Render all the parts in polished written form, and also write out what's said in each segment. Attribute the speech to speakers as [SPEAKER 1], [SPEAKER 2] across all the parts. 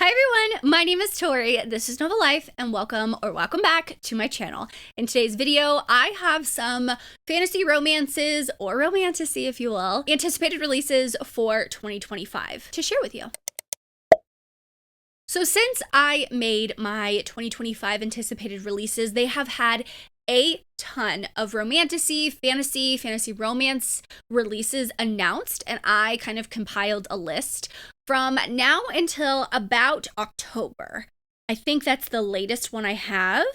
[SPEAKER 1] Hi everyone, my name is Tori, this is Nova Life, and welcome back to my channel. In today's video, I have some fantasy romances, or romantasy if you will, anticipated releases for 2025 to share with you. So since I made my 2025 anticipated releases, they have had a ton of romantasy, fantasy romance releases announced, and I kind of compiled a list from now until about October. I think that's the latest one I have.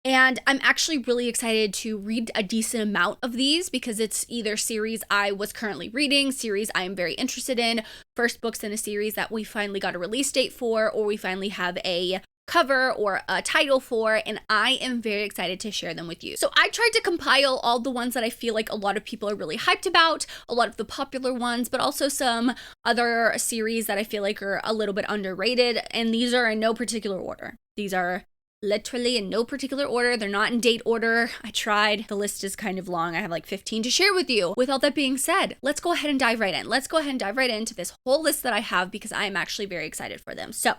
[SPEAKER 1] And I'm actually really excited to read a decent amount of these because it's either series I was currently reading, series I am very interested in, first books in a series that we finally got a release date for, or we finally have a cover or a title for, and I am very excited to share them with you. So I tried to compile all the ones that I feel like a lot of people are really hyped about, a lot of the popular ones, but also some other series that I feel like are a little bit underrated, and these are in no particular order. These are literally in no particular order. They're not in date order. I tried. The list is kind of long. I have like 15 to share with you. With all that being said, let's go ahead and dive right in. Let's go ahead and dive right into this whole list that I have because I am actually very excited for them. So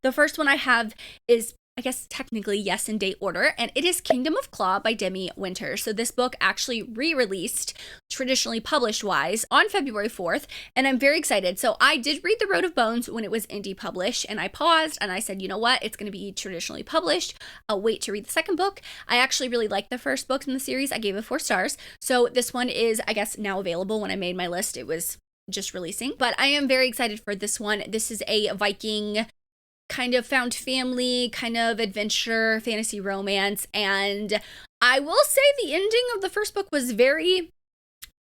[SPEAKER 1] the first one I have is, I guess technically, yes, in date order, and it is Kingdom of Claw by Demi Winters. So this book actually re-released, traditionally published wise, on February 4th, and I'm very excited. So I did read The Road of Bones when it was indie published, and I paused and I said, you know what, it's going to be traditionally published. I'll wait to read the second book. I actually really liked the first book in the series. I gave it 4 stars. So this one is, I guess, now available. When I made my list, it was just releasing, but I am very excited for this one. This is a Viking kind of found family, kind of adventure, fantasy romance, and I will say the ending of the first book was very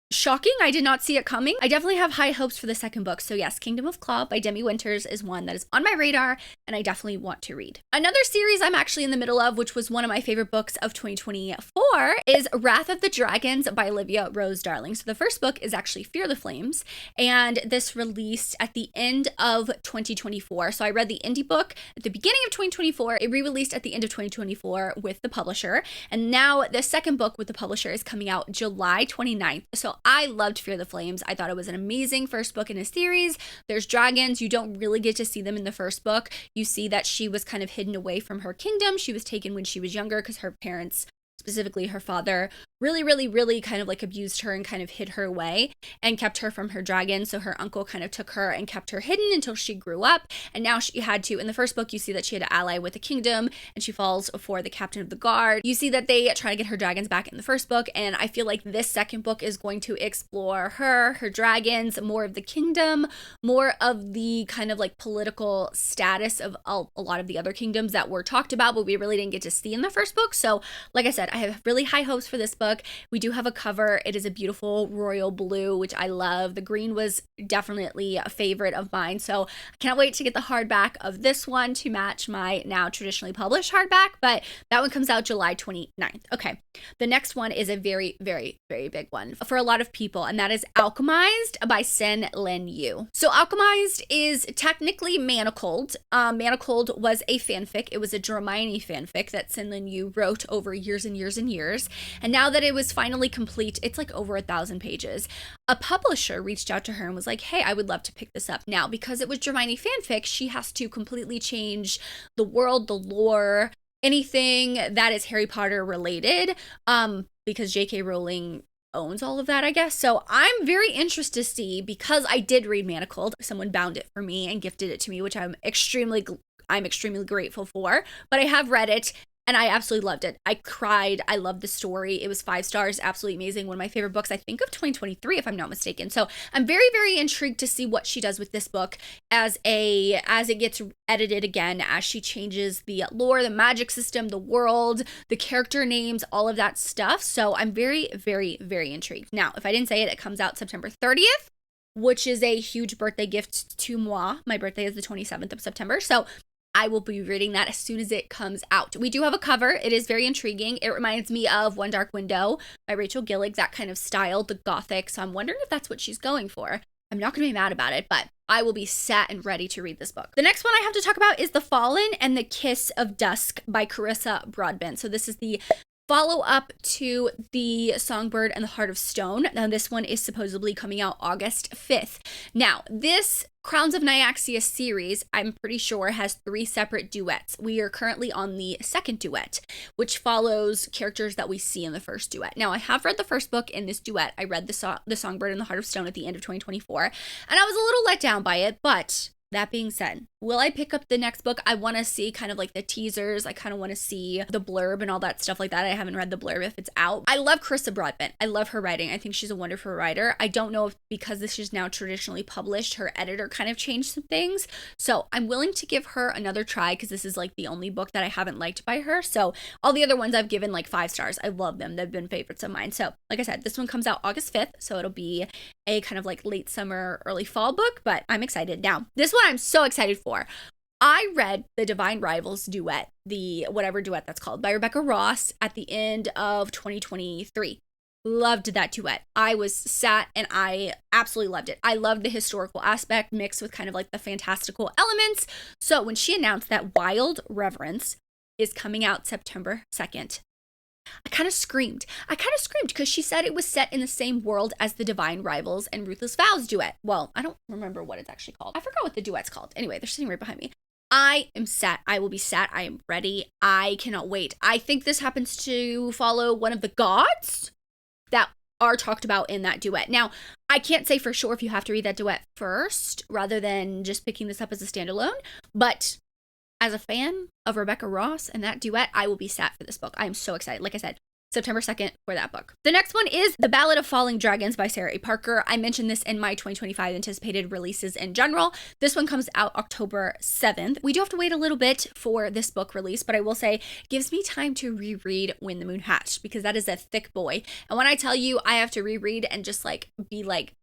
[SPEAKER 1] shocking. I did not see it coming. I definitely have high hopes for the second book. So yes, Kingdom of Claw by Demi Winters is one that is on my radar and I definitely want to read. Another series I'm actually in the middle of, which was one of my favorite books of 2024, is Wrath of the Dragons by Olivia Rose Darling. So the first book is actually Fear the Flames, and this released at the end of 2024. So I read the indie book at the beginning of 2024. It re-released at the end of 2024 with the publisher, and now the second book with the publisher is coming out July 29th. So I loved Fear the Flames. I thought it was an amazing first book in a series. There's dragons. You don't really get to see them in the first book. You see that she was kind of hidden away from her kingdom. She was taken when she was younger because her parents, specifically her father, really kind of like abused her and kind of hid her away and kept her from her dragon. So her uncle kind of took her and kept her hidden until she grew up. And now she had to, in the first book, you see that she had to ally with the kingdom and she falls for the captain of the guard. You see that they try to get her dragons back in the first book. And I feel like this second book is going to explore her dragons, more of the kingdom, more of the kind of like political status of a lot of the other kingdoms that were talked about, but we really didn't get to see in the first book. So like I said, I have really high hopes for this book. We do have a cover. It is a beautiful royal blue, which I love. The green was definitely a favorite of mine. So I can't wait to get the hardback of this one to match my now traditionally published hardback, but that one comes out July 29th. Okay. The next one is a very big one for a lot of people, and that is Alchemized by SenLinYu. So Alchemized is technically Manacled. Manacled was a fanfic. It was a Hermione fanfic that SenLinYu wrote over years and years and years. And now that it was finally complete, it's like over 1,000 pages. A publisher reached out to her and was like, hey, I would love to pick this up. Now, because it was Hermione fanfic, she has to completely change the world, the lore, anything that is Harry Potter related, because J.K. Rowling owns all of that, I guess. So I'm very interested to see, because I did read Manacled. Someone bound it for me and gifted it to me, which I'm extremely grateful for. But I have read it and I absolutely loved it. I cried. I loved the story. It was 5 stars. Absolutely amazing. One of my favorite books, I think, of 2023, if I'm not mistaken. So I'm very intrigued to see what she does with this book as it gets edited again, as she changes the lore, the magic system, the world, the character names, all of that stuff. So I'm very intrigued. Now, if I didn't say it, it comes out September 30th, which is a huge birthday gift to moi. My birthday is the 27th of September. So I will be reading that as soon as it comes out. We do have a cover. It is very intriguing. It reminds me of One Dark Window by Rachel Gillig, that kind of style, the gothic. So I'm wondering if that's what she's going for. I'm not going to be mad about it, but I will be set and ready to read this book. The next one I have to talk about is The Fallen and the Kiss of Dusk by Carissa Broadbent. So this is the follow-up to the Songbird and the Heart of Stone. Now, this one is supposedly coming out August 5th. Now, this Crowns of Nyaxia series, I'm pretty sure, has 3 separate duets. We are currently on the second duet, which follows characters that we see in the first duet. Now, I have read the first book in this duet. I read the Songbird and the Heart of Stone at the end of 2024, and I was a little let down by it, but that being said, will I pick up the next book? I want to see kind of like the teasers. I kind of want to see the blurb and all that stuff like that. I haven't read the blurb if it's out. I love Carissa Broadbent. I love her writing. I think she's a wonderful writer. I don't know if because this is now traditionally published, her editor kind of changed some things. So I'm willing to give her another try because this is like the only book that I haven't liked by her. So all the other ones I've given like 5 stars. I love them. They've been favorites of mine. So like I said, this one comes out August 5th. So it'll be a kind of like late summer, early fall book, but I'm excited. Now, this one I'm so excited for. I read the Divine Rivals duet, the whatever duet that's called, by Rebecca Ross at the end of 2023. Loved that duet. I was sat and I absolutely loved it. I loved the historical aspect mixed with kind of like the fantastical elements. So when she announced that Wild Reverence is coming out September 2nd, I kind of screamed because she said it was set in the same world as the Divine Rivals and Ruthless Vows duet. Well, I don't remember what it's actually called. I forgot what the duet's called. Anyway, they're sitting right behind me. I am set. I will be set. I am ready. I cannot wait. I think this happens to follow one of the gods that are talked about in that duet. Now, I can't say for sure if you have to read that duet first rather than just picking this up as a standalone, but as a fan of Rebecca Ross and that duet, I will be set for this book. I am so excited. Like I said, September 2nd for that book. The next one is The Ballad of Falling Dragons by Sarah A. Parker. I mentioned this in my 2025 anticipated releases in general. This one comes out October 7th. We do have to wait a little bit for this book release, but I will say it gives me time to reread When the Moon Hatched because that is a thick boy. And when I tell you I have to reread and just like be like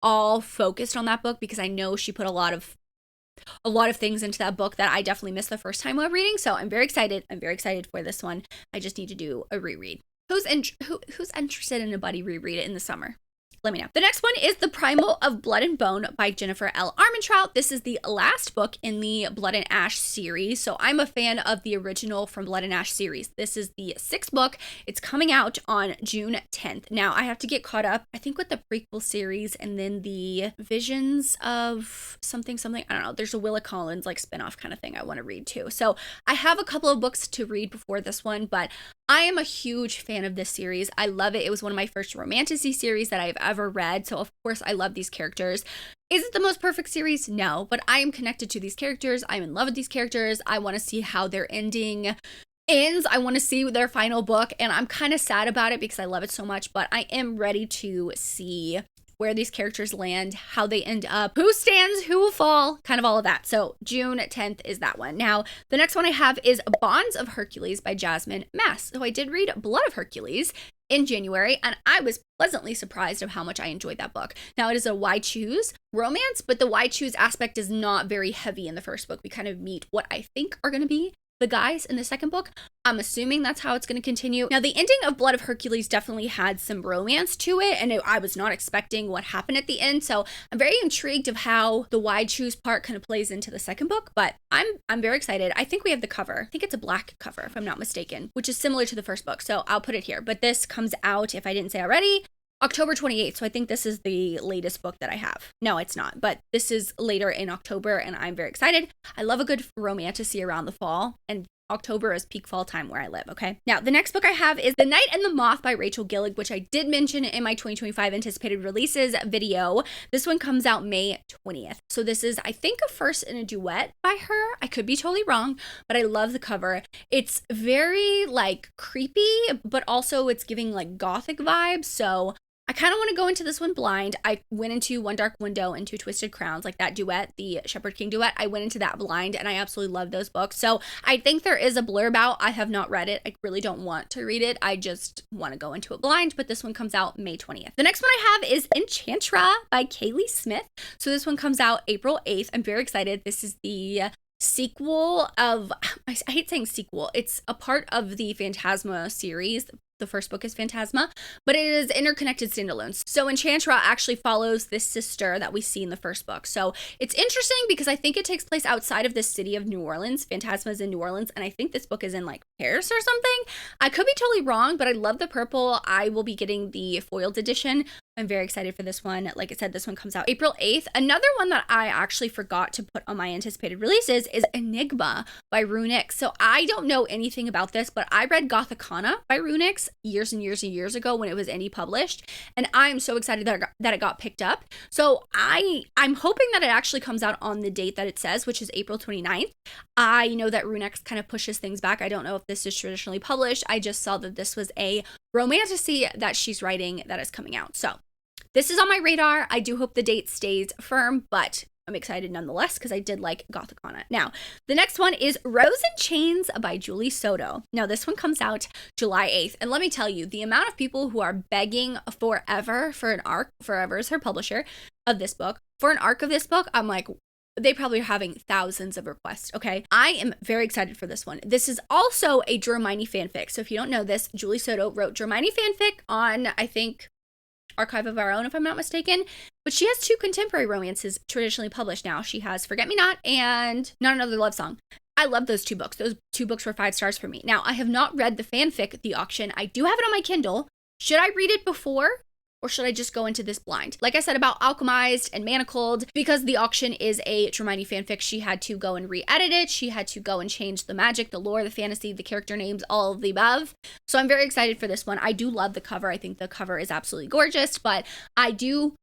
[SPEAKER 1] all focused on that book because I know she put a lot of things into that book that I definitely missed the first time while reading. So I'm very excited. I'm very excited for this one. I just need to do a reread. Who's interested in a buddy reread it in the summer? Let me know. The next one is The Primal of Blood and Bone by Jennifer L. Armentrout. This is the last book in the Blood and Ash series. So I'm a fan of the original from Blood and Ash series. This is the 6th book. It's coming out on June 10th. Now I have to get caught up, I think, with the prequel series and then the Visions of something. I don't know. There's a Willa Collins like spinoff kind of thing I want to read too. So I have a couple of books to read before this one, but I am a huge fan of this series. I love it. It was one of my first Romantasy series that I've ever read. So of course I love these characters. Is it the most perfect series? No, but I am connected to these characters. I'm in love with these characters. I want to see how their ending ends. I want to see their final book, and I'm kind of sad about it because I love it so much, but I am ready to see where these characters land, how they end up, who stands, who will fall, kind of all of that. So June 10th is that one. Now, the next one I have is Bonds of Hercules by Jasmine Mass. So I did read Blood of Hercules in January, and I was pleasantly surprised of how much I enjoyed that book. Now, it is a why choose romance, but the why choose aspect is not very heavy in the first book. We kind of meet what I think are going to be the guys in the second book. I'm assuming that's how it's going to continue. Now, the ending of Blood of Hercules definitely had some romance to it, and I was not expecting what happened at the end, so I'm very intrigued of how the why choose part kind of plays into the second book, but I'm very excited. I think we have the cover. I think it's a black cover, if I'm not mistaken, which is similar to the first book, so I'll put it here. But this comes out, if I didn't say already, October 28th, so I think this is the latest book that I have. No, it's not, but this is later in October, and I'm very excited. I love a good romantasy around the fall, and October is peak fall time where I live, okay? Now, the next book I have is The Night and the Moth by Rachel Gillig, which I did mention in my 2025 anticipated releases video. This one comes out May 20th. So this is, I think, a first in a duet by her. I could be totally wrong, but I love the cover. It's very, like, creepy, but also it's giving, like, gothic vibes, so I kind of want to go into this one blind. I went into One Dark Window and Two Twisted Crowns, like that duet, the Shepherd King duet. I went into that blind, and I absolutely love those books. So I think there is a blurb out. I have not read it. I really don't want to read it. I just want to go into it blind, but this one comes out May 20th. The next one I have is Enchantra by Kaylee Smith. So this one comes out April 8th. I'm very excited. This is the sequel of, I hate saying sequel. It's a part of the Phantasma series, the The first book is Phantasma, but it is interconnected standalones. So Enchantra actually follows this sister that we see in the first book. So it's interesting because I think it takes place outside of the city of New Orleans. Phantasma is in New Orleans, and I think this book is in like Paris or something. I could be totally wrong, but I love the purple. I will be getting the foiled edition. I'm very excited for this one. Like I said, this one comes out April 8th. Another one that I actually forgot to put on my anticipated releases is Enigma by Runix. So I don't know anything about this, but I read Gothicana by Runix years and years and years ago when it was indie published, and I'm so excited that it got picked up. So I'm hoping that it actually comes out on the date that it says, which is April 29th. I know that Runix kind of pushes things back. I don't know if this is traditionally published. I just saw that this was a romantasy that she's writing that is coming out. So this is on my radar. I do hope the date stays firm, but I'm excited nonetheless because I did like Gothicana. Now, the next one is Rose in Chains by Julie Soto. Now, this one comes out July 8th. And let me tell you, the amount of people who are begging forever for an arc, Forever is her publisher of this book, for an arc of this book, I'm like, they probably are having thousands of requests, okay? I am very excited for this one. This is also a Hermione fanfic. So if you don't know this, Julie Soto wrote Hermione fanfic on, I think, Archive of Our Own, if I'm not mistaken. But she has 2 contemporary romances traditionally published now. She has Forget Me Not and Not Another Love Song. I love those 2 books. Those 2 books were 5 stars for me. Now, I have not read the fanfic, The Auction. I do have it on my Kindle. Should I read it before? Or should I just go into this blind? Like I said about Alchemized and Manacled, because The Auction is a Hermione fanfic, she had to go and re-edit it. She had to go and change the magic, the lore, the fantasy, the character names, all of the above. So I'm very excited for this one. I do love the cover. I think the cover is absolutely gorgeous, but I do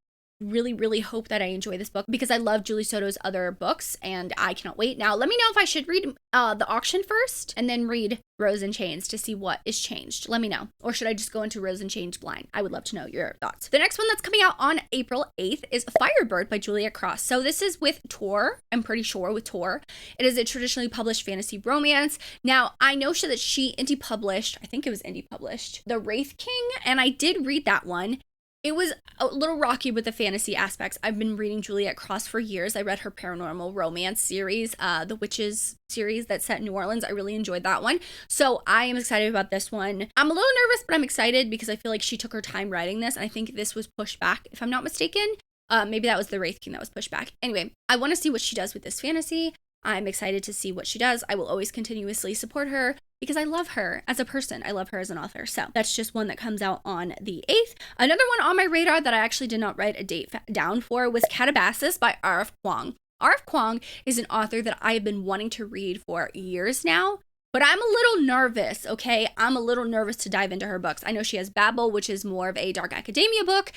[SPEAKER 1] really hope that I enjoy this book because I love Julie Soto's other books and I cannot wait. Now, let me know if I should read The Auction first and then read Rose in Chains to see what is changed. Let me know. Or should I just go into Rose in Chains blind? I would love to know your thoughts. The next one that's coming out on April 8th is Firebird by Julia Cross. So this is with Tor. I'm pretty sure with Tor. It is a traditionally published fantasy romance. Now, I know that she indie published, I think it was indie published, The Wraith King, and I did read that one. It was a little rocky with the fantasy aspects. I've been reading Juliet Cross for years. I read her paranormal romance series, the Witches series that's set in New Orleans. I really enjoyed that one. So I am excited about this one. I'm a little nervous, but I'm excited because I feel like she took her time writing this. And I think this was pushed back, if I'm not mistaken. Maybe that was the Wraith King that was pushed back. Anyway, I want to see what she does with this fantasy. I'm excited to see what she does. I will always continuously support her because I love her as a person. I love her as an author. So that's just one that comes out on the 8th. Another one on my radar that I actually did not write a date down for was Catabasis by R.F. Kuang. R.F. Kuang is an author that I have been wanting to read for years now, but I'm a little nervous, okay? I'm a little nervous to dive into her books. I know she has Babel, which is more of a dark academia book.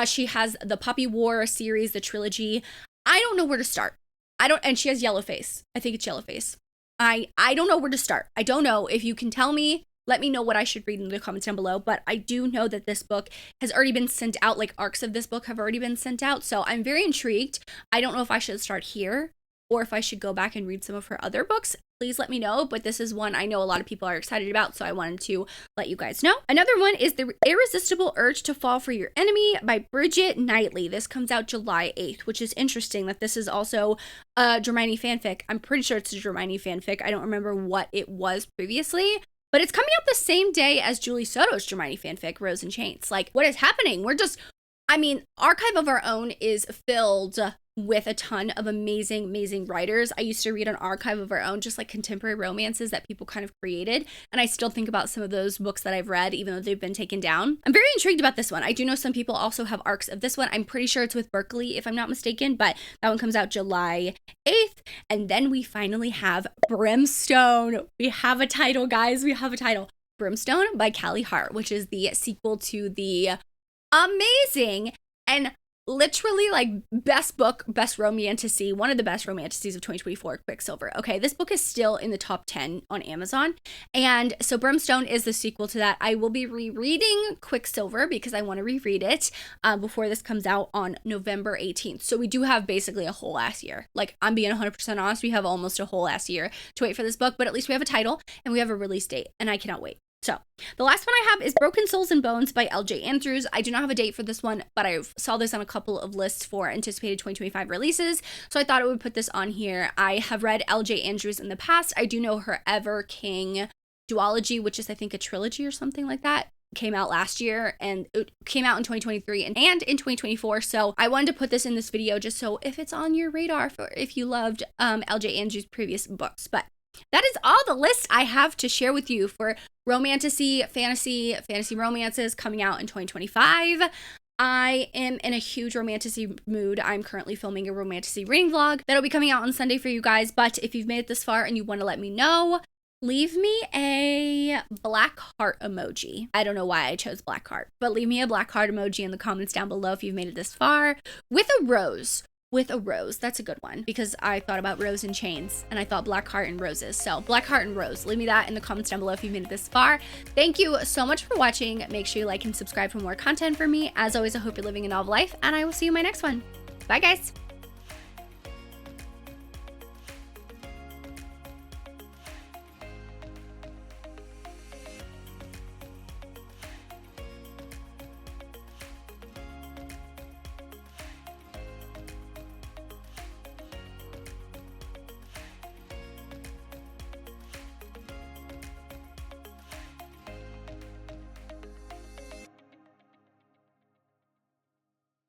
[SPEAKER 1] She has the Poppy War series, the trilogy. I don't know where to start. And she has Yellowface. I think it's Yellowface. I don't know where to start. I don't know. If you can tell me, let me know what I should read in the comments down below. But I do know that this book has already been sent out. Like arcs of this book have already been sent out. So I'm very intrigued. I don't know if I should start here or if I should go back and read some of her other books. Please let me know. But this is one I know a lot of people are excited about. So I wanted to let you guys know. Another one is The Irresistible Urge to Fall for Your Enemy by Bridget Knightley. This comes out July 8th, which is interesting that this is also a Hermione fanfic. I'm pretty sure it's a Hermione fanfic. I don't remember what it was previously. But it's coming out the same day as Julie Soto's Hermione fanfic, Rose in Chains. Like, what is happening? Archive of Our Own is filled with a ton of amazing writers. I used to read an Archive of Our Own, just like contemporary romances that people kind of created. And I still think about some of those books that I've read, even though they've been taken down. I'm very intrigued about this one. I do know some people also have arcs of this one. I'm pretty sure it's with Berkeley, if I'm not mistaken, but that one comes out July 8th. And then we finally have Brimstone. We have a title, guys. We have a title. Brimstone by Callie Hart, which is the sequel to the amazing and literally like best book, best romantasy, one of the best romantasies of 2024, Quicksilver. Okay, this book is still in the top 10 on Amazon. And so Brimstone is the sequel to that. I will be rereading Quicksilver because I want to reread it before this comes out on November 18th. So we do have basically a whole ass year. Like, I'm being 100% honest, we have almost a whole ass year to wait for this book, but at least we have a title and we have a release date and I cannot wait. So the last one I have is Broken Souls and Bones by LJ Andrews. I do not have a date for this one, but I saw this on a couple of lists for anticipated 2025 releases. So I thought I would put this on here. I have read LJ Andrews in the past. I do know her Ever King duology, which is I think a trilogy or something like that. came out last year, and it came out in 2023 and in 2024. So I wanted to put this in this video just so if it's on your radar for if you loved LJ Andrews' previous books. But that is all the list I have to share with you for romantasy, fantasy romances coming out in 2025. I am in a huge romantasy mood. I'm currently filming a romantasy reading vlog that'll be coming out on Sunday for you guys. But if you've made it this far and you want to let me know, leave me a black heart emoji. I don't know why I chose black heart, but leave me a black heart emoji in the comments down below if you've made it this far with a rose. With a rose. That's a good one because I thought about rose and chains and I thought black heart and roses. So black heart and rose. Leave me that in the comments down below if you've made it this far. Thank you so much for watching. Make sure you like and subscribe for more content from me. As always, I hope you're living a novel life and I will see you in my next one. Bye guys.